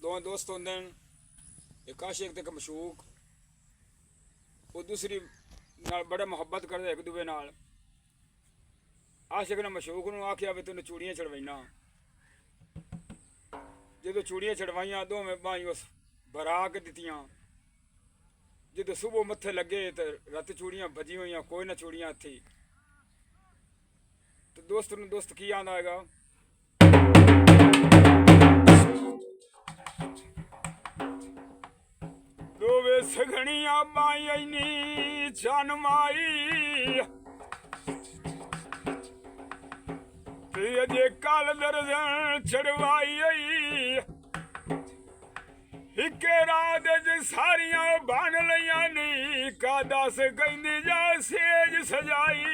दो दोस्त होंगे एक आशिक ते एक मशूक वो दूसरी नाल बड़ा मुहब्बत करते एक दूए नाल। आशिक ने मशूक नूं आख्या भी तैनूं चूड़ियां चढ़वाइना। जो चूड़ियां चढ़वाइया दोवें भाई उस बरा के दित्तियां। जो सुबह मत्थे लगे तो रात चूड़ियां बजी हुई कोई ना चूड़ियां थी। तो दोस्त नूं दोस्त की आंदा हैगा दोवे सगणियां बाई नी जान माई अजे काल दर्जन चढ़वाई इके रात सारिया बन लिया नी का दस कहती जा सेज सजाई।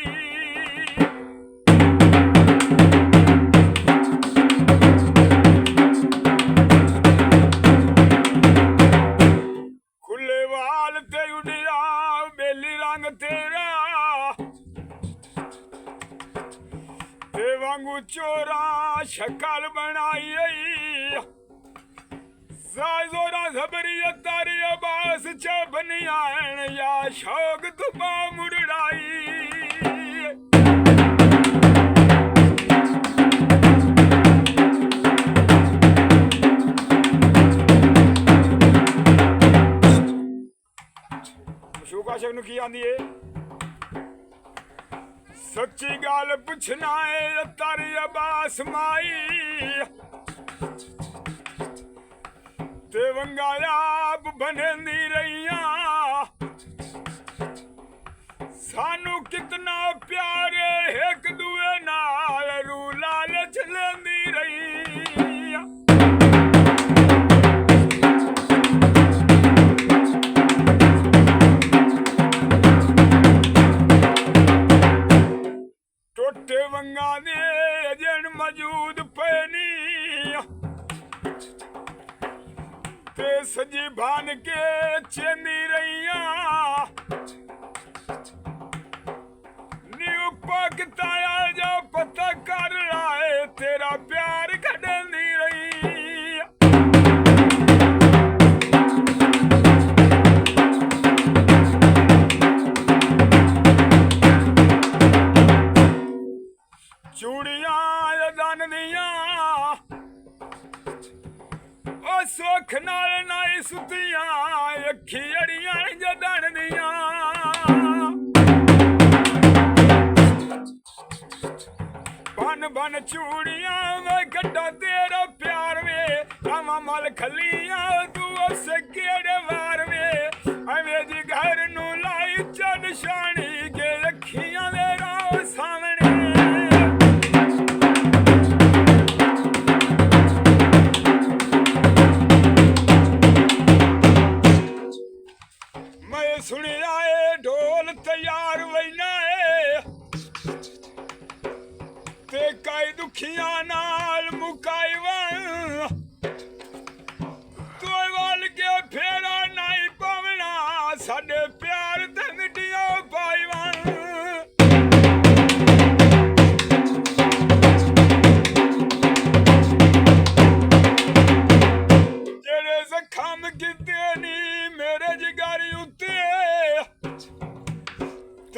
खुले वाल ते उड़िया बेली रंग तेरा ते वांगू चोरा शक्ल बनाई जोरा जबरी तारी आबास च बनिया या शौक तुबा मुड़ाई। मशूक आशिक नूं की आंदी है सच्ची गाल पुछना है तारी आबास माई ते वंगाया बनदी रहिया सानू कितना प्यार एक दुए नाल रू लालच लेंदी रही। टोटे वंगा दे अजन मौजूद पैनी ते सजी भान के चेंदी रहिया न्यू पकताया जो पता कर लाए तेरा प्यार कढ़नी रही। चूड़ियां दन दिया सुख नाल नाई सुतियां अखी अड़ियां जदन दिया बन बन चूड़ियां वे गड्डा तेरा प्यार वे रामा मल खलियां तू उस केड़े वार वे अवे जी घर नू लाई च निशानी के अखियां दे राह सामने। सुनिया ढोल तैयार वैना ते कई दुखिया नाल मुकाई तो वाल के फेरा नहीं पवना साडे प्यार ते मिटिया पाईवा। जेड़े जखम किते नी मेरे जिगारी उत्ते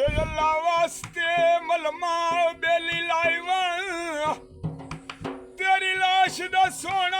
अल्लाह वास्ते मलमा बेली लाइवा तेरी लाश दा सोना